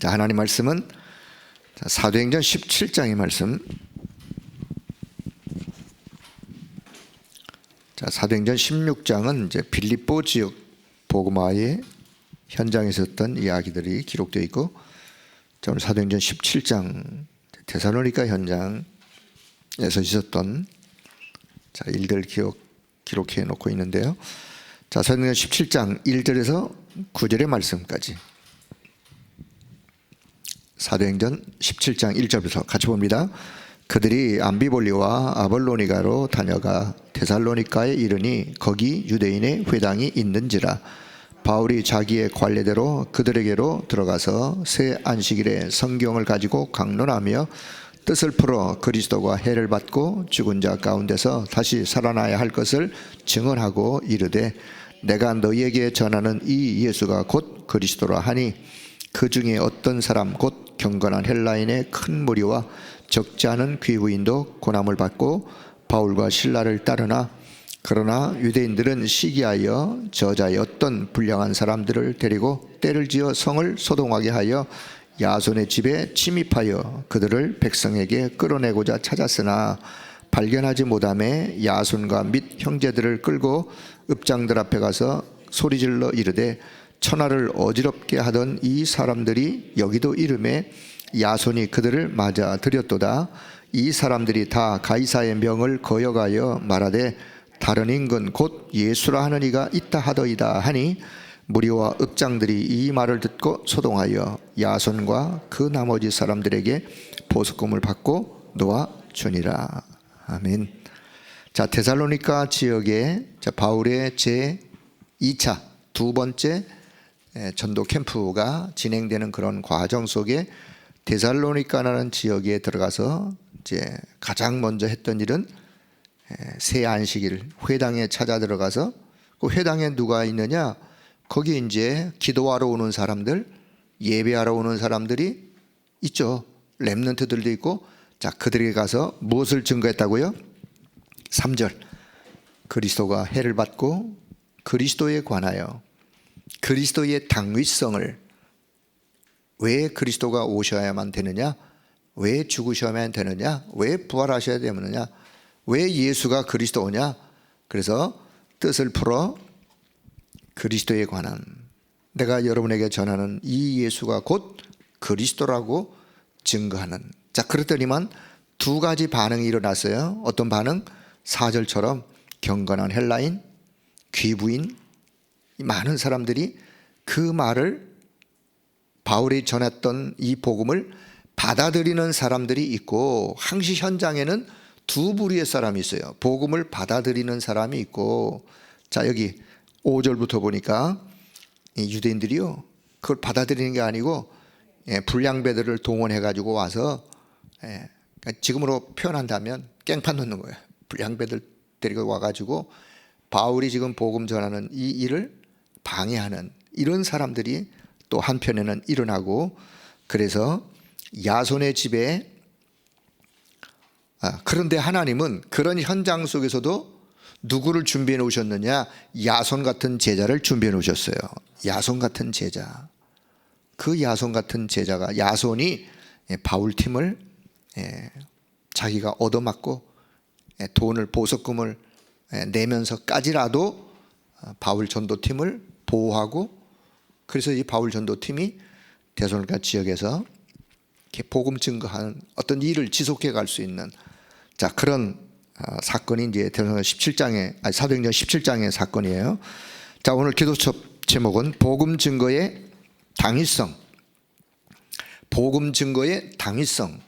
자, 하나님 말씀은 사도행전 17장의 말씀. 자, 사도행전 16장은 이제 빌립보 지역 복음화의 현장에 있었던 이야기들이 기록되어 있고, 자, 오늘 사도행전 17장 데살로니가 현장에서 있었던 자, 일들 기록해 놓고 있는데요. 자, 사도행전 17장 1절에서 9절의 말씀까지. 사도행전 17장 1절부터 같이 봅니다. 그들이 암비볼리와 아볼로니가로 다녀가 데살로니가에 이르니 거기 유대인의 회당이 있는지라. 바울이 자기의 관례대로 그들에게로 들어가서 새 안식일에 성경을 가지고 강론하며 뜻을 풀어 그리스도가 해를 받고 죽은 자 가운데서 다시 살아나야 할 것을 증언하고 이르되, 내가 너희에게 전하는 이 예수가 곧 그리스도라 하니 그 중에 어떤 사람 곧 경건한 헬라인의 큰 무리와 적지 않은 귀부인도 고난을 받고 바울과 실라를 따르나, 그러나 유대인들은 시기하여 저자의 어떤 불량한 사람들을 데리고 때를 지어 성을 소동하게 하여 야손의 집에 침입하여 그들을 백성에게 끌어내고자 찾았으나 발견하지 못하매 야손과 및 형제들을 끌고 읍장들 앞에 가서 소리질러 이르되, 천하를 어지럽게 하던 이 사람들이 여기도 이름에 야손이 그들을 맞아 들였도다. 이 사람들이 다 가이사의 명을 거역하여 말하되, 다른 인근 곧 예수라 하는 이가 있다 하더이다 하니, 무리와 읍장들이 이 말을 듣고 소동하여 야손과 그 나머지 사람들에게 보석금을 받고 놓아 주니라. 아멘. 자, 데살로니가 지역에 바울의 제 2차 두 번째 전도 캠프가 진행되는 그런 과정 속에 데살로니가라는 지역에 들어가서 이제 가장 먼저 했던 일은 새 안식일 회당에 찾아 들어가서, 그 회당에 누가 있느냐? 거기 이제 기도하러 오는 사람들, 예배하러 오는 사람들이 있죠. 렘넌트들도 있고. 자, 그들에게 가서 무엇을 증거했다고요? 3절. 그리스도가 해를 받고 그리스도에 관하여 그리스도의 당위성을, 왜 그리스도가 오셔야만 되느냐? 왜 죽으셔야만 되느냐? 왜 부활하셔야 되느냐? 왜 예수가 그리스도냐? 그래서 뜻을 풀어 그리스도에 관한, 내가 여러분에게 전하는 이 예수가 곧 그리스도라고 증거하는. 자, 그랬더니만 두 가지 반응이 일어났어요. 어떤 반응? 4절처럼 경건한 헬라인, 귀부인, 많은 사람들이 그 말을, 바울이 전했던 이 복음을 받아들이는 사람들이 있고, 항시 현장에는 두 부류의 사람이 있어요. 복음을 받아들이는 사람이 있고, 자, 여기 5절부터 보니까 유대인들이요, 그걸 받아들이는 게 아니고 불량배들을 동원해 가지고 와서, 그러니까 지금으로 표현한다면 깽판 넣는 거예요. 불량배들 데리고 와가지고 바울이 지금 복음 전하는 이 일을 방해하는 이런 사람들이 또 한편에는 일어나고, 그래서 야손의 집에, 그런데 하나님은 그런 현장 속에서도 누구를 준비해 놓으셨느냐? 야손 같은 제자를 준비해 놓으셨어요. 야손 같은 제자. 그 야손 같은 제자가, 야손이 바울 팀을 자기가 얻어맞고 돈을, 보석금을 내면서까지라도 바울 전도팀을 보호하고, 그래서 이 바울 전도팀이 데살로니가 지역에서 이렇게 복음 증거하는 어떤 일을 지속해 갈 수 있는, 자, 그런 사건이 이제 사도행전 17장의 사건이에요. 자, 오늘 기도첩 제목은 복음 증거의 당위성. 복음 증거의 당위성.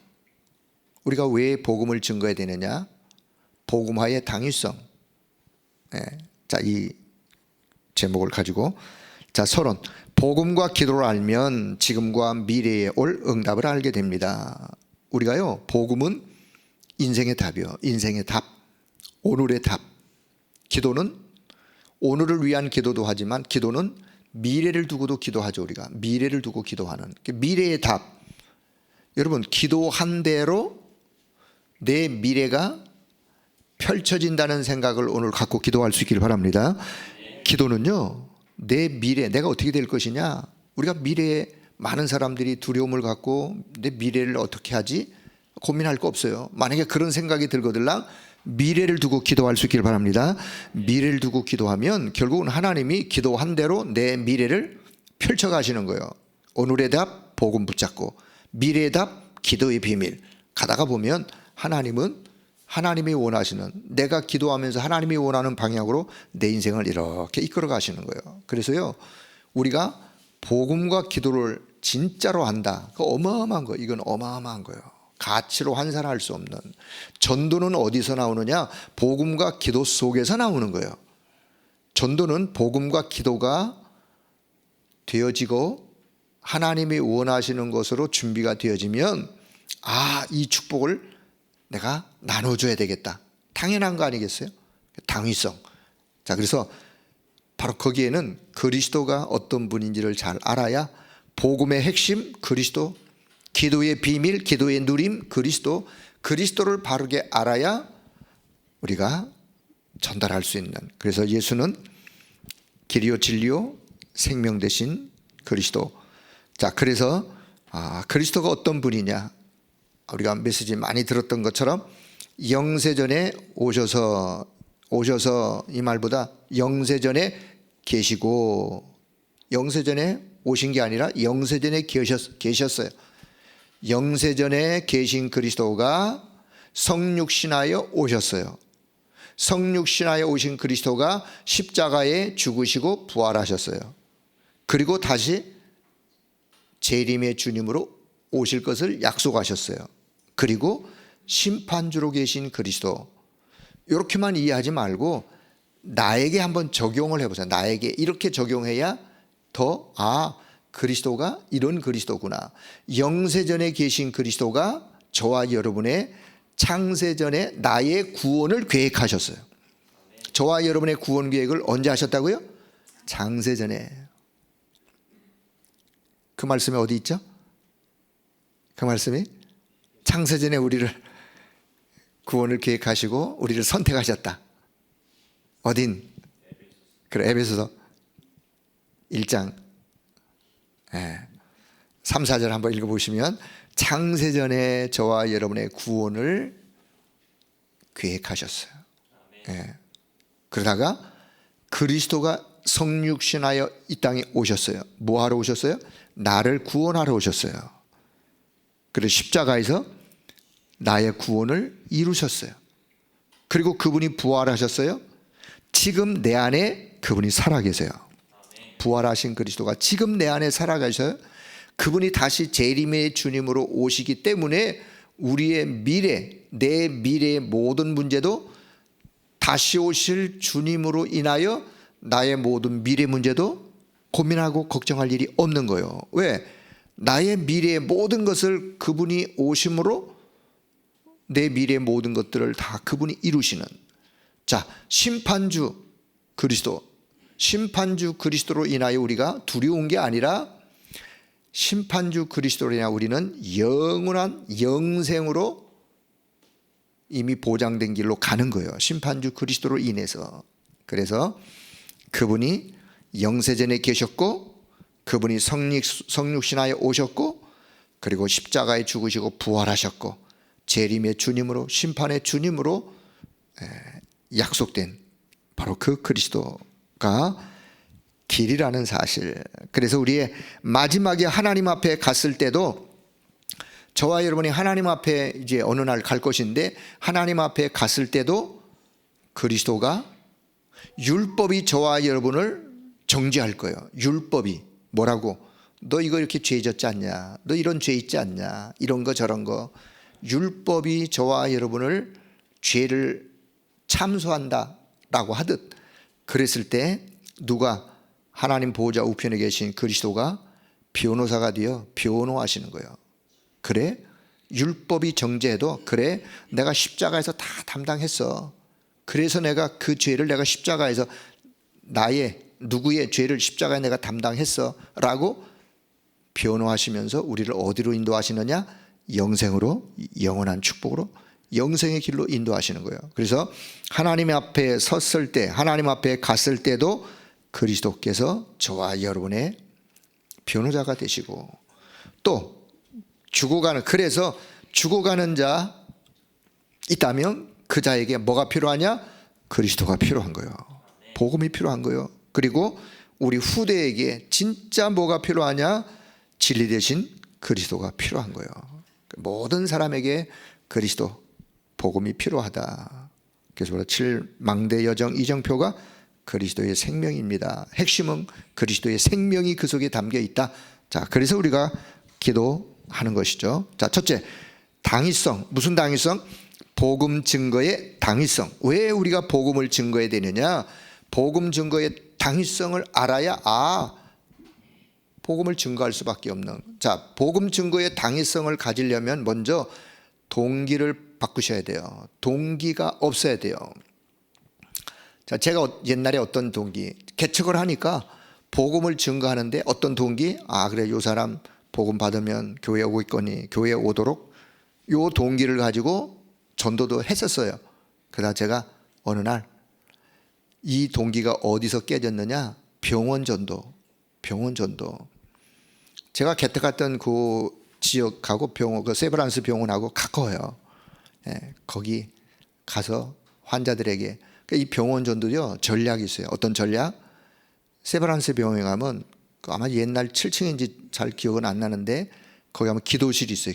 우리가 왜 복음을 증거해야 되느냐? 복음화의 당위성. 자, 이 제목을 가지고, 자, 서론. 복음과 기도를 알면 지금과 미래에 올 응답을 알게 됩니다. 우리가요, 복음은 인생의 답이요. 인생의 답. 오늘의 답. 기도는 오늘을 위한 기도도 하지만, 기도는 미래를 두고도 기도하죠. 우리가 미래를 두고 기도하는 미래의 답. 여러분, 기도한 대로 내 미래가 펼쳐진다는 생각을 오늘 갖고 기도할 수 있기를 바랍니다. 기도는요, 내 미래, 내가 어떻게 될 것이냐, 우리가 미래에 많은 사람들이 두려움을 갖고 내 미래를 어떻게 하지? 고민할 거 없어요. 만약에 그런 생각이 들거들랑 미래를 두고 기도할 수 있기를 바랍니다. 미래를 두고 기도하면 결국은 하나님이 기도한 대로 내 미래를 펼쳐가시는 거예요. 오늘의 답 복음 붙잡고, 미래의 답 기도의 비밀 가다가 보면 하나님은 하나님이 원하시는, 내가 기도하면서 하나님이 원하는 방향으로 내 인생을 이렇게 이끌어 가시는 거예요. 그래서요, 우리가 복음과 기도를 진짜로 한다. 그 어마어마한 거예요. 이건 어마어마한 거예요. 가치로 환산할 수 없는. 전도는 어디서 나오느냐? 복음과 기도 속에서 나오는 거예요. 전도는 복음과 기도가 되어지고 하나님이 원하시는 것으로 준비가 되어지면, 이 축복을 내가 나눠줘야 되겠다. 당연한 거 아니겠어요? 당위성. 자, 그래서 바로 거기에는 그리스도가 어떤 분인지를 잘 알아야, 복음의 핵심 그리스도, 기도의 비밀, 기도의 누림 그리스도, 그리스도를 바르게 알아야 우리가 전달할 수 있는. 그래서 예수는 길이요 진리요 생명 되신 그리스도. 자, 그래서 그리스도가 어떤 분이냐? 우리가 메시지 많이 들었던 것처럼 영세전에 오셔서 이 말보다 영세전에 계시고, 영세전에 오신 게 아니라 영세전에 계셨어요. 영세전에 계신 그리스도가 성육신하여 오셨어요. 성육신하여 오신 그리스도가 십자가에 죽으시고 부활하셨어요. 그리고 다시 재림의 주님으로 오실 것을 약속하셨어요. 그리고 심판주로 계신 그리스도. 이렇게만 이해하지 말고 나에게 한번 적용을 해보세요. 나에게 이렇게 적용해야 더 그리스도가 이런 그리스도구나. 영세전에 계신 그리스도가 저와 여러분의 창세전에 나의 구원을 계획하셨어요. 저와 여러분의 구원 계획을 언제 하셨다고요? 창세전에. 그 말씀이 어디 있죠? 그 말씀이 창세전에 우리를 구원을 계획하시고 우리를 선택하셨다. 어딘? 그래, 에베소서 1장 3, 4절 한번 읽어보시면, 창세전에 저와 여러분의 구원을 계획하셨어요. 그러다가 그리스도가 성육신하여 이 땅에 오셨어요. 뭐 하러 오셨어요? 나를 구원하러 오셨어요. 그래서 십자가에서 나의 구원을 이루셨어요. 그리고 그분이 부활하셨어요. 지금 내 안에 그분이 살아계세요. 부활하신 그리스도가 지금 내 안에 살아가셔요. 그분이 다시 재림의 주님으로 오시기 때문에 우리의 미래, 내 미래의 모든 문제도 다시 오실 주님으로 인하여 나의 모든 미래 문제도 고민하고 걱정할 일이 없는 거예요. 왜? 나의 미래의 모든 것을 그분이 오심으로 내 미래의 모든 것들을 다 그분이 이루시는. 자, 심판주 그리스도, 심판주 그리스도로 인하여 우리가 두려운 게 아니라 심판주 그리스도로 인하여 우리는 영원한 영생으로 이미 보장된 길로 가는 거예요. 심판주 그리스도로 인해서. 그래서 그분이 영세전에 계셨고, 그분이 성육신하여 오셨고, 그리고 십자가에 죽으시고 부활하셨고, 재림의 주님으로, 심판의 주님으로 약속된 바로 그 그리스도가 길이라는 사실. 그래서 우리의 마지막에 하나님 앞에 갔을 때도, 저와 여러분이 하나님 앞에 이제 어느 날 갈 것인데, 하나님 앞에 갔을 때도 그리스도가 율법이 저와 여러분을 정죄할 거예요. 율법이 뭐라고? 너 이거 이렇게 죄 졌지 않냐? 너 이런 죄 있지 않냐? 이런 거 저런 거. 율법이 저와 여러분을 죄를 참소한다 라고 하듯, 그랬을 때 누가? 하나님 보호자 우편에 계신 그리스도가 변호사가 되어 변호하시는 거예요. 그래? 율법이 정죄해도, 그래? 내가 십자가에서 다 담당했어. 그래서 내가 그 죄를 내가 십자가에서 나의 누구의 죄를 십자가에 내가 담당했어 라고 변호하시면서 우리를 어디로 인도하시느냐? 영생으로, 영원한 축복으로, 영생의 길로 인도하시는 거예요. 그래서 하나님 앞에 섰을 때, 하나님 앞에 갔을 때도 그리스도께서 저와 여러분의 변호자가 되시고, 또 죽어가는, 그래서 죽어가는 자 있다면 그 자에게 뭐가 필요하냐? 그리스도가 필요한 거예요. 복음이 필요한 거예요. 그리고 우리 후대에게 진짜 뭐가 필요하냐? 진리 대신 그리스도가 필요한 거예요. 모든 사람에게 그리스도 복음이 필요하다. 그래서 7망대 여정 이정표가 그리스도의 생명입니다. 핵심은 그리스도의 생명이 그 속에 담겨 있다. 자, 그래서 우리가 기도하는 것이죠. 자, 첫째, 당위성. 무슨 당위성? 복음 증거의 당위성. 왜 우리가 복음을 증거해야 되느냐? 복음 증거의 당위성을 알아야 복음을 증거할 수밖에 없는. 자, 복음 증거의 당위성을 가지려면 먼저 동기를 바꾸셔야 돼요. 동기가 없어야 돼요. 자, 제가 옛날에 어떤 동기, 개척을 하니까 복음을 증거하는데 어떤 동기? 그래, 요 사람 복음 받으면 교회 오고 있거니 교회에 오도록, 요 동기를 가지고 전도도 했었어요. 그러다 제가 어느 날 이 동기가 어디서 깨졌느냐? 병원 전도. 제가 개척했던 그 지역하고 병원, 그 세브란스 병원하고 가까워요. 예, 거기 가서 환자들에게, 이 병원 전도요 전략이 있어요. 어떤 전략? 세브란스 병원에 가면 아마 옛날 7층인지 잘 기억은 안 나는데 거기 가면 기도실이 있어요.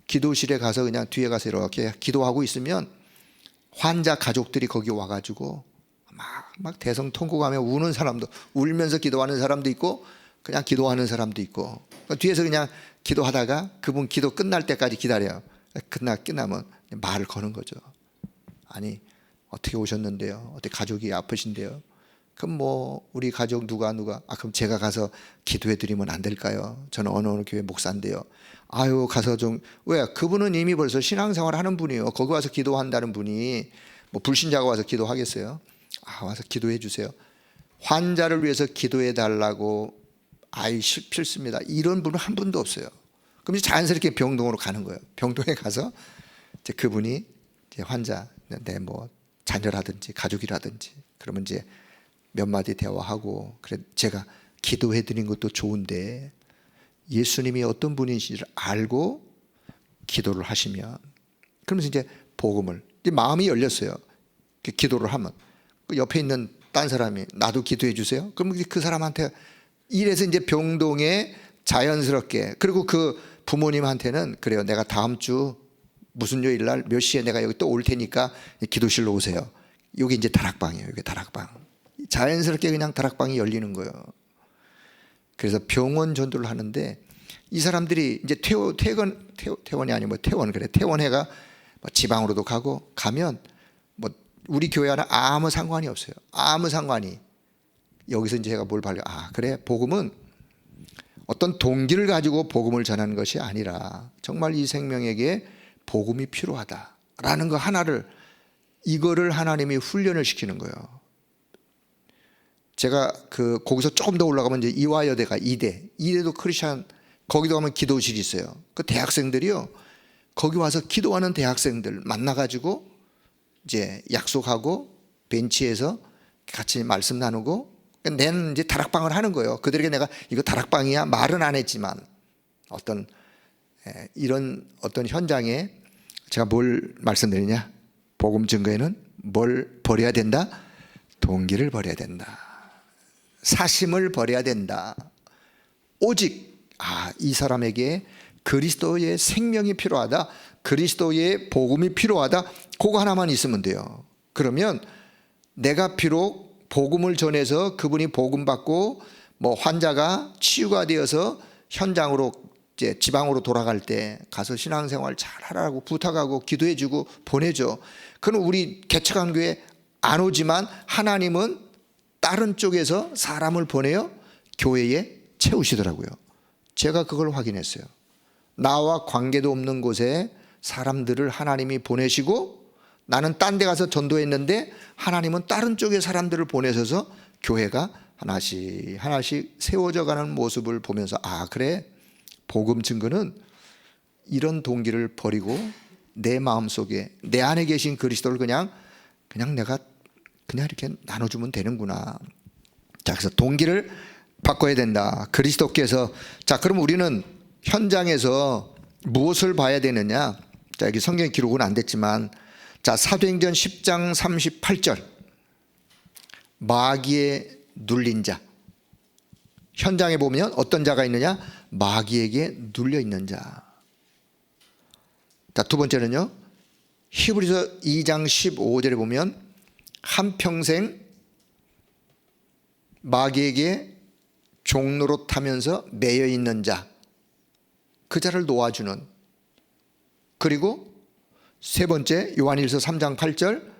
기도실에 가서 그냥 뒤에 가서 이렇게 기도하고 있으면 환자 가족들이 거기 와가지고 막 대성통곡하며 우는 사람도, 울면서 기도하는 사람도 있고 그냥 기도하는 사람도 있고, 뒤에서 그냥 기도하다가 그분 기도 끝날 때까지 기다려요. 끝나면 말을 거는 거죠. 아니, 어떻게 오셨는데요? 어떻게 가족이 아프신데요? 그럼 뭐 우리 가족 누가 그럼 제가 가서 기도해 드리면 안 될까요? 저는 어느 교회 목사인데요. 가서 좀, 왜? 그분은 이미 벌써 신앙생활 하는 분이에요. 거기 와서 기도한다는 분이 뭐 불신자가 와서 기도하겠어요? 와서 기도해 주세요. 환자를 위해서 기도해 달라고 필습니다. 이런 분은 한 분도 없어요. 그럼 이제 자연스럽게 병동으로 가는 거예요. 병동에 가서 이제 그분이 이제 환자, 내 뭐 자녀라든지 가족이라든지, 그러면 이제 몇 마디 대화하고, 그래 제가 기도해 드린 것도 좋은데 예수님이 어떤 분이신지를 알고 기도를 하시면, 그러면서 이제 복음을, 이제 마음이 열렸어요. 기도를 하면 그 옆에 있는 딴 사람이 나도 기도해 주세요. 그러면 그 사람한테, 이래서 이제 병동에 자연스럽게, 그리고 그 부모님한테는 그래요, 내가 다음 주 무슨 요일 날 몇 시에 내가 여기 또 올 테니까 기도실로 오세요. 여기 이제 다락방이에요. 여기 다락방. 자연스럽게 그냥 다락방이 열리는 거예요. 그래서 병원 전도를 하는데 이 사람들이 이제 퇴원이 아니고 퇴원해가 뭐 지방으로도 가면 뭐 우리 교회와는 아무 상관이 없어요. 아무 상관이. 여기서 이제 제가 뭘 발견? 그래, 복음은 어떤 동기를 가지고 복음을 전하는 것이 아니라 정말 이 생명에게 복음이 필요하다라는 거 하나를, 이거를 하나님이 훈련을 시키는 거예요. 제가 거기서 조금 더 올라가면 이제 이화여대가 이대도 크리스찬, 거기도 가면 기도실이 있어요. 그 대학생들이요, 거기 와서 기도하는 대학생들 만나가지고 이제 약속하고 벤치에서 같이 말씀 나누고, 내는 이제 다락방을 하는 거예요. 그들에게 내가 이거 다락방이야 말은 안 했지만, 이런 어떤 현장에 제가 뭘 말씀드리냐? 복음 증거에는 뭘 버려야 된다? 동기를 버려야 된다. 사심을 버려야 된다. 오직 이 사람에게 그리스도의 생명이 필요하다, 그리스도의 복음이 필요하다, 그거 하나만 있으면 돼요. 그러면 내가 비록 복음을 전해서 그분이 복음 받고 뭐 환자가 치유가 되어서 현장으로 이제 지방으로 돌아갈 때 가서 신앙생활 잘 하라고 부탁하고 기도해주고 보내줘. 그는 우리 개척한 교회 안 오지만 하나님은 다른 쪽에서 사람을 보내요 교회에 채우시더라고요. 제가 그걸 확인했어요. 나와 관계도 없는 곳에 사람들을 하나님이 보내시고, 나는 딴 데 가서 전도했는데 하나님은 다른 쪽에 사람들을 보내셔서 교회가 하나씩 세워져 가는 모습을 보면서 그래, 복음 증거는 이런 동기를 버리고 내 마음속에 내 안에 계신 그리스도를 그냥 내가 그냥 이렇게 나눠주면 되는구나. 자, 그래서 동기를 바꿔야 된다. 그리스도께서, 자, 그럼 우리는 현장에서 무엇을 봐야 되느냐? 자, 여기 성경 기록은 안 됐지만, 자, 사도행전 10장 38절. 마귀에 눌린 자. 현장에 보면 어떤 자가 있느냐? 마귀에게 눌려 있는 자. 자, 두 번째는요. 히브리서 2장 15절에 보면 한평생 마귀에게 종노릇하면서 매여 있는 자. 그 자를 놓아주는. 그리고 세 번째 요한일서 3장 8절.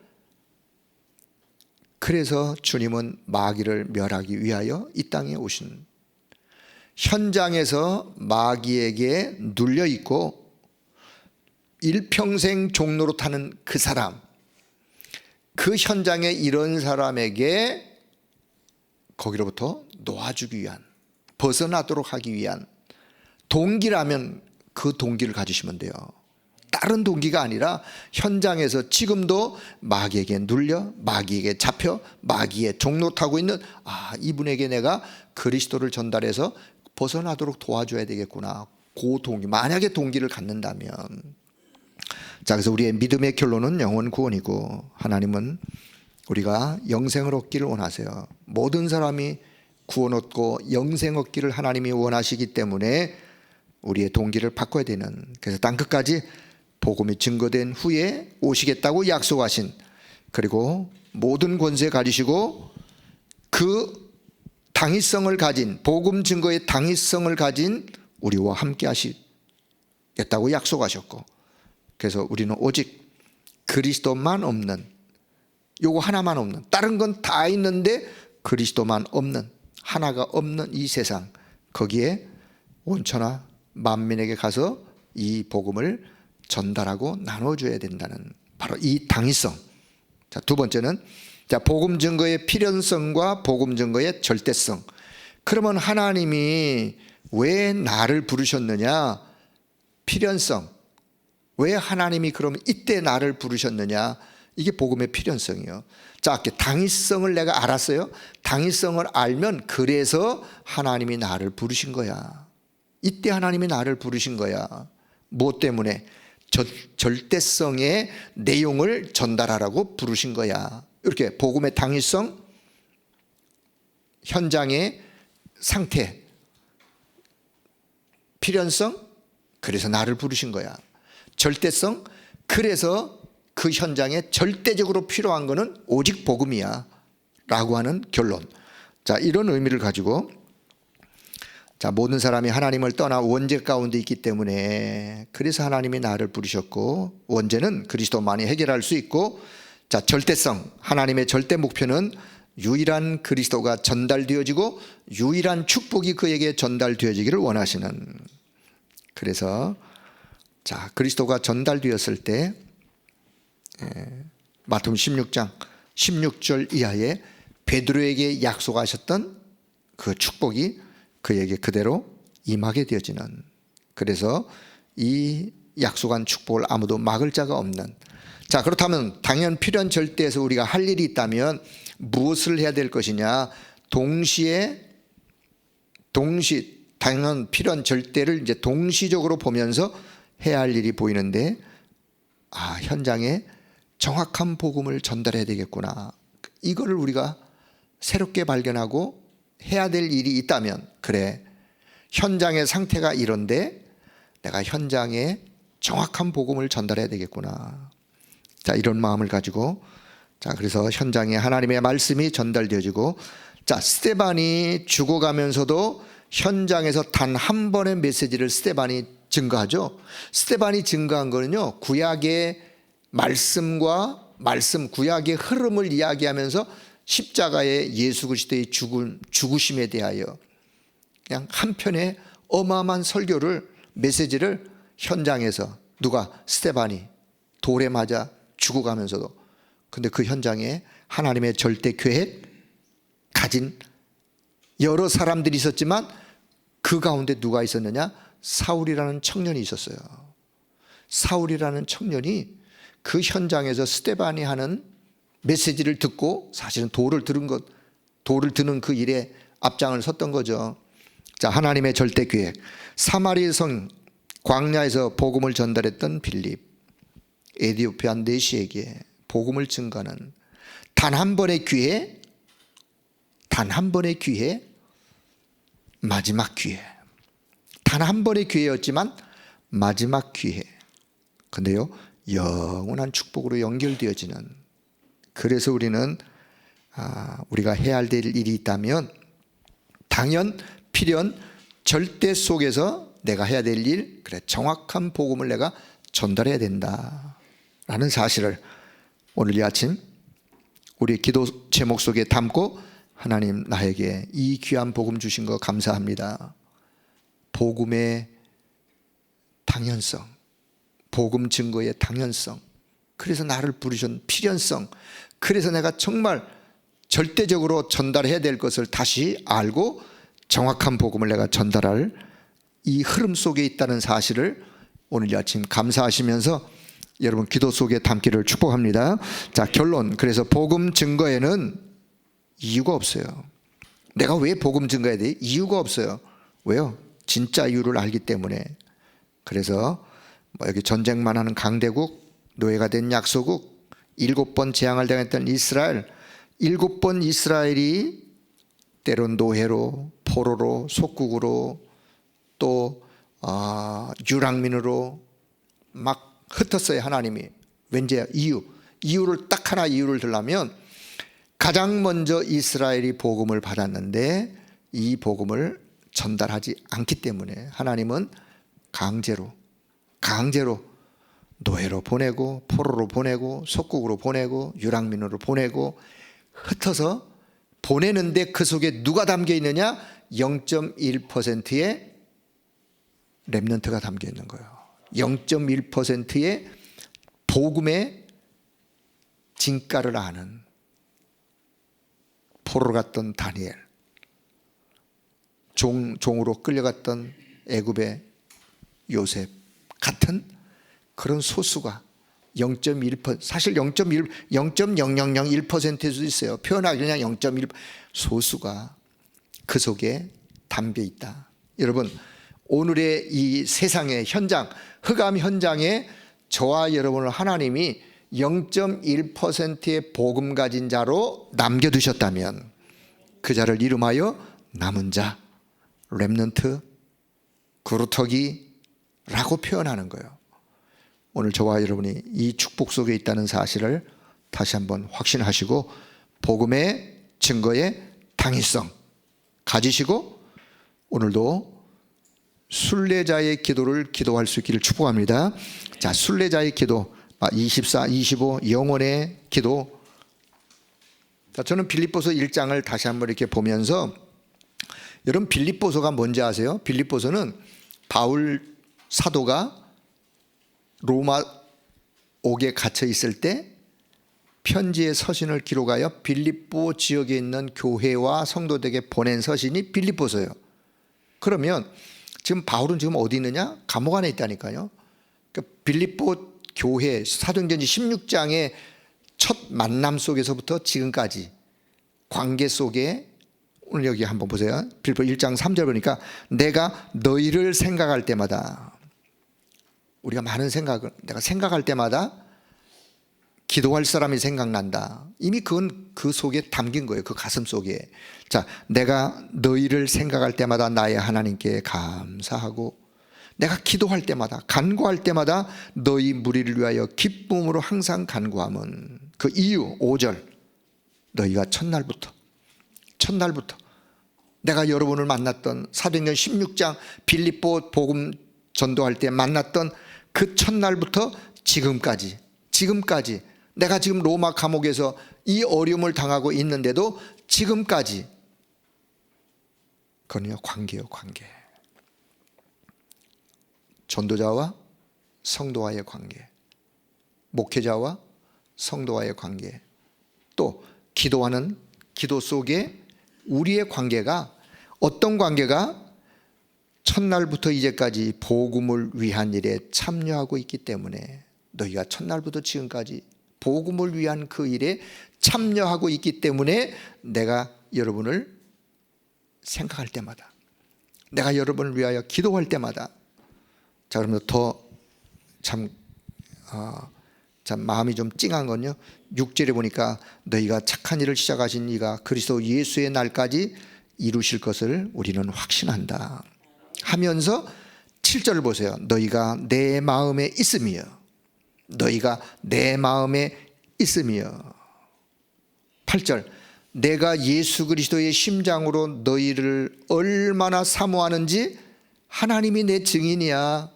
그래서 주님은 마귀를 멸하기 위하여 이 땅에 오신. 현장에서 마귀에게 눌려 있고 일평생 종노릇하는 그 사람, 그 현장에 이런 사람에게 거기로부터 놓아주기 위한, 벗어나도록 하기 위한 동기라면 그 동기를 가지시면 돼요. 다른 동기가 아니라 현장에서 지금도 마귀에게 눌려, 마귀에게 잡혀, 마귀의 종노릇하고 있는, 이분에게 내가 그리스도를 전달해서 벗어나도록 도와줘야 되겠구나. 그 동기, 만약에 동기를 갖는다면. 자, 그래서 우리의 믿음의 결론은 영혼 구원이고, 하나님은 우리가 영생을 얻기를 원하세요. 모든 사람이 구원 얻고 영생 얻기를 하나님이 원하시기 때문에 우리의 동기를 바꿔야 되는, 그래서 땅끝까지 복음이 증거된 후에 오시겠다고 약속하신, 그리고 모든 권세 가지시고 그 당위성을 가진, 복음 증거의 당위성을 가진 우리와 함께 하시겠다고 약속하셨고, 그래서 우리는 오직 그리스도만 없는, 요거 하나만 없는, 다른 건 다 있는데 그리스도만 없는, 하나가 없는 이 세상, 거기에 온천하 만민에게 가서 이 복음을 전달하고 나눠줘야 된다는, 바로 이 당위성. 자, 두 번째는, 자, 복음 증거의 필연성과 복음 증거의 절대성. 그러면 하나님이 왜 나를 부르셨느냐? 필연성. 왜 하나님이 그러면 이때 나를 부르셨느냐? 이게 복음의 필연성이에요. 자, 당위성을 내가 알았어요. 당위성을 알면 그래서 하나님이 나를 부르신 거야. 이때 하나님이 나를 부르신 거야. 무엇 때문에? 절대성의 내용을 전달하라고 부르신 거야. 이렇게 복음의 당위성, 현장의 상태, 필연성, 그래서 나를 부르신 거야. 절대성, 그래서 그 현장에 절대적으로 필요한 거는 오직 복음이야 라고 하는 결론. 자, 이런 의미를 가지고, 자, 모든 사람이 하나님을 떠나 원죄 가운데 있기 때문에, 그래서 하나님이 나를 부르셨고, 원죄는 그리스도만이 해결할 수 있고, 자, 절대성, 하나님의 절대 목표는 유일한 그리스도가 전달되어지고 유일한 축복이 그에게 전달되어지기를 원하시는. 그래서 자, 그리스도가 전달되었을 때 마태복음 16장 16절 이하에 베드로에게 약속하셨던 그 축복이 그에게 그대로 임하게 되어지는. 그래서 이 약속한 축복을 아무도 막을 자가 없는. 자, 그렇다면 당연 필연 절대에서 우리가 할 일이 있다면 무엇을 해야 될 것이냐? 동시 당연 필연 절대를 이제 동시적으로 보면서 해야 할 일이 보이는데, 현장에 정확한 복음을 전달해야 되겠구나. 이거를 우리가 새롭게 발견하고 해야 될 일이 있다면, 그래, 현장의 상태가 이런데 내가 현장에 정확한 복음을 전달해야 되겠구나. 자, 이런 마음을 가지고, 자, 그래서 현장에 하나님의 말씀이 전달되어지고, 자, 스데반이 죽어가면서도 현장에서 단 한 번의 메시지를 스데반이 증거하죠. 스데반이 증거한 거는요, 구약의 말씀과 구약의 흐름을 이야기하면서 십자가의 예수 그리스도의 죽으심에 대하여 그냥 한편의 어마어마한 설교를, 메시지를 현장에서, 누가? 스데반이 돌에 맞아 죽어가면서도, 근데 그 현장에 하나님의 절대 계획 가진 여러 사람들이 있었지만 그 가운데 누가 있었느냐? 사울이라는 청년이 있었어요. 사울이라는 청년이 그 현장에서 스데반이 하는 메시지를 듣고, 사실은 돌을 드는 그 일에 앞장을 섰던 거죠. 자, 하나님의 절대 계획. 사마리 성 광야에서 복음을 전달했던 빌립, 에디오피아 내시에게 복음을 증거하는 단 한 번의 기회, 단 한 번의 기회, 마지막 기회. 단 한 번의 기회였지만 마지막 기회. 근데요, 영원한 축복으로 연결되어지는. 그래서 우리는 우리가 해야 될 일이 있다면 당연, 필연, 절대 속에서 내가 해야 될 일, 그래, 정확한 복음을 내가 전달해야 된다라는 사실을 오늘 이 아침 우리 기도 제목 속에 담고, 하나님 나에게 이 귀한 복음 주신 거 감사합니다. 복음의 당연성, 복음 증거의 당연성, 그래서 나를 부르신 필연성, 그래서 내가 정말 절대적으로 전달해야 될 것을 다시 알고 정확한 복음을 내가 전달할 이 흐름 속에 있다는 사실을 오늘 이 아침 감사하시면서 여러분 기도 속에 담기를 축복합니다. 자, 결론. 그래서 복음 증거에는 이유가 없어요. 내가 왜 복음 증거해야 돼? 이유가 없어요. 왜요? 진짜 이유를 알기 때문에. 그래서 여기 전쟁만 하는 강대국, 노예가 된 약소국, 7번 재앙을 당했던 이스라엘, 7번 이스라엘이 때론 노예로, 포로로, 속국으로, 또 유랑민으로 막 흩었어요. 하나님이. 왠지 이유를 딱 하나 이유를 들라면, 가장 먼저 이스라엘이 복음을 받았는데 이 복음을 전달하지 않기 때문에 하나님은 강제로 노예로 보내고, 포로로 보내고, 속국으로 보내고, 유랑민으로 보내고, 흩어서 보내는데 그 속에 누가 담겨 있느냐? 0.1%의 렘넌트가 담겨 있는 거예요. 0.1%의 복음의 진가를 아는, 포로로 갔던 다니엘, 종으로 끌려갔던 애굽의 요셉 같은 그런 소수가 0.1%, 사실 0.0001%일 수도 있어요. 표현하기 그냥 0.1 소수가 그 속에 담겨 있다. 여러분, 오늘의 이 세상의 현장, 흑암 현장에 저와 여러분을 하나님이 0.1%의 복음 가진 자로 남겨두셨다면 그 자를 이름하여 남은 자, 렘넌트, 구루터기라고 표현하는 거예요. 오늘 저와 여러분이 이 축복 속에 있다는 사실을 다시 한번 확신하시고 복음의 증거의 당위성 가지시고 오늘도 순례자의 기도를 기도할 수 있기를 축복합니다. 자, 순례자의 기도 24, 25 영혼의 기도. 자, 저는 빌립보서 1장을 다시 한번 이렇게 보면서, 여러분 빌립보서가 뭔지 아세요? 빌립보서는 바울 사도가 로마 옥에 갇혀 있을 때 편지의 서신을 기록하여 빌립보 지역에 있는 교회와 성도들에게 보낸 서신이 빌립보서예요. 그러면 지금 바울은 지금 어디 있느냐? 감옥 안에 있다니까요. 그러니까 빌립보 교회 사도행전 16장의 첫 만남 속에서부터 지금까지 관계 속에, 오늘 여기 한번 보세요. 빌립보 1장 3절 보니까 내가 너희를 생각할 때마다, 우리가 많은 생각을, 내가 생각할 때마다 기도할 사람이 생각난다. 이미 그건 그 속에 담긴 거예요. 그 가슴 속에. 자, 내가 너희를 생각할 때마다 나의 하나님께 감사하고, 내가 기도할 때마다, 간구할 때마다 너희 무리를 위하여 기쁨으로 항상 간구함은, 그 이유 5절, 너희가 첫날부터 내가 여러분을 만났던 사도행전 16장 빌립보 복음 전도할 때 만났던 그 첫날부터 지금까지 내가 지금 로마 감옥에서 이 어려움을 당하고 있는데도 지금까지, 그거는요 관계예요. 관계. 전도자와 성도와의 관계, 목회자와 성도와의 관계, 또 기도하는 기도 속에 우리의 관계가, 어떤 관계가 첫날부터 이제까지 복음을 위한 일에 참여하고 있기 때문에, 너희가 첫날부터 지금까지 복음을 위한 그 일에 참여하고 있기 때문에 내가 여러분을 생각할 때마다, 내가 여러분을 위하여 기도할 때마다. 자, 그러면 더 참 마음이 좀 찡한 건요, 6절에 보니까 너희가 착한 일을 시작하신 이가 그리스도 예수의 날까지 이루실 것을 우리는 확신한다 하면서 7절을 보세요. 너희가 내 마음에 있으며, 너희가 내 마음에 있으며. 8절, 내가 예수 그리스도의 심장으로 너희를 얼마나 사모하는지 하나님이 내 증인이야.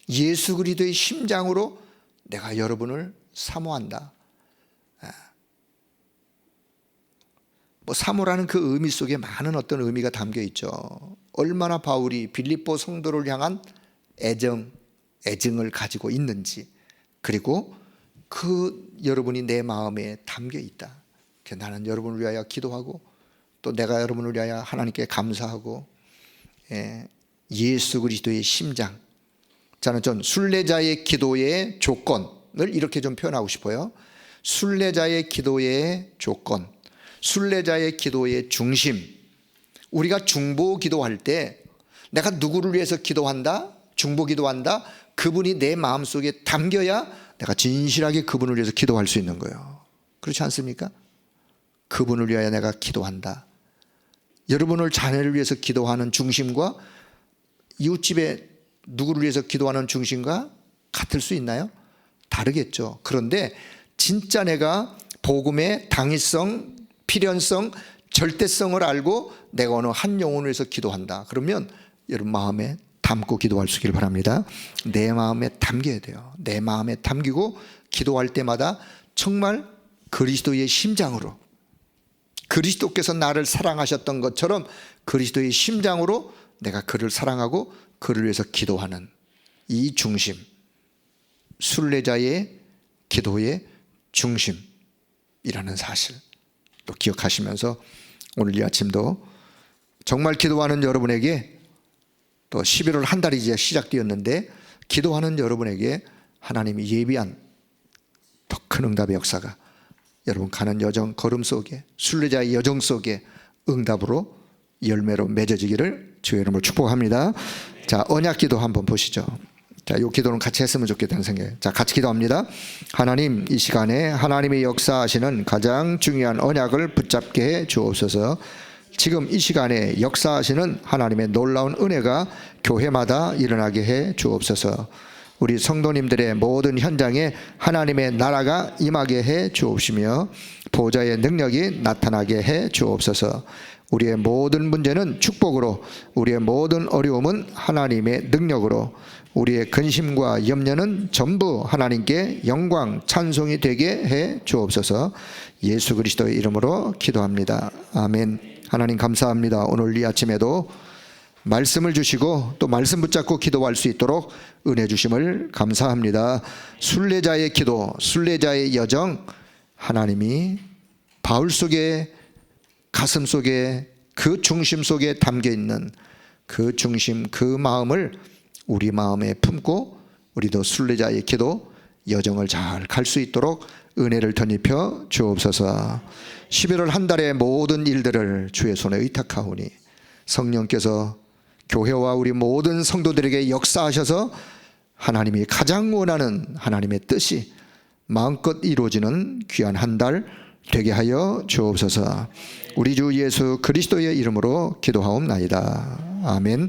예수 그리스도의 심장으로 내가 여러분을 사모한다. 뭐 사모라는 그 의미 속에 많은 어떤 의미가 담겨 있죠. 얼마나 바울이 빌립보 성도를 향한 애정을 가지고 있는지, 그리고 그 여러분이 내 마음에 담겨 있다. 나는 여러분을 위하여 기도하고, 또 내가 여러분을 위하여 하나님께 감사하고, 예수 그리스도의 심장. 저는 전 순례자의 기도의 조건을 이렇게 좀 표현하고 싶어요. 순례자의 기도의 조건, 순례자의 기도의 중심. 우리가 중보 기도할 때 내가 누구를 위해서 기도한다, 중보 기도한다, 그분이 내 마음속에 담겨야 내가 진실하게 그분을 위해서 기도할 수 있는 거예요. 그렇지 않습니까? 그분을 위하여 내가 기도한다. 여러분을 자녀를 위해서 기도하는 중심과 이웃집에 누구를 위해서 기도하는 중심과 같을 수 있나요? 다르겠죠. 그런데 진짜 내가 복음의 당위성, 필연성, 절대성을 알고 내가 어느 한 영혼을 위해서 기도한다, 그러면 여러분 마음에 담고 기도할 수 있기를 바랍니다. 내 마음에 담겨야 돼요. 내 마음에 담기고 기도할 때마다 정말 그리스도의 심장으로, 그리스도께서 나를 사랑하셨던 것처럼 그리스도의 심장으로 내가 그를 사랑하고 그를 위해서 기도하는 이 중심, 순례자의 기도의 중심이라는 사실 또 기억하시면서 오늘 이 아침도 정말 기도하는 여러분에게, 또 11월 한 달이 이제 시작되었는데 기도하는 여러분에게 하나님이 예비한 더 큰 응답의 역사가 여러분 가는 여정, 걸음 속에, 순례자의 여정 속에 응답으로, 열매로 맺어지기를 주의 이름으로 축복합니다. 자, 언약 기도 한번 보시죠. 자, 이 기도는 같이 했으면 좋겠다는 생각. 자, 같이 기도합니다. 하나님, 이 시간에 하나님의 역사하시는 가장 중요한 언약을 붙잡게 해 주옵소서. 지금 이 시간에 역사하시는 하나님의 놀라운 은혜가 교회마다 일어나게 해 주옵소서. 우리 성도님들의 모든 현장에 하나님의 나라가 임하게 해 주옵시며 보좌의 능력이 나타나게 해 주옵소서. 우리의 모든 문제는 축복으로, 우리의 모든 어려움은 하나님의 능력으로, 우리의 근심과 염려는 전부 하나님께 영광, 찬송이 되게 해 주옵소서. 예수 그리스도의 이름으로 기도합니다. 아멘. 하나님 감사합니다. 오늘 이 아침에도 말씀을 주시고 또 말씀 붙잡고 기도할 수 있도록 은혜 주심을 감사합니다. 순례자의 기도, 순례자의 여정, 하나님이 바울 속에, 가슴 속에, 그 중심 속에 담겨있는 그 중심, 그 마음을 우리 마음에 품고 우리도 순례자의 기도 여정을 잘 갈 수 있도록 은혜를 덧입혀 주옵소서. 11월 한 달의 모든 일들을 주의 손에 의탁하오니 성령께서 교회와 우리 모든 성도들에게 역사하셔서 하나님이 가장 원하는 하나님의 뜻이 마음껏 이루어지는 귀한 한 달 되게 하여 주옵소서. 우리 주 예수 그리스도의 이름으로 기도하옵나이다. 아멘.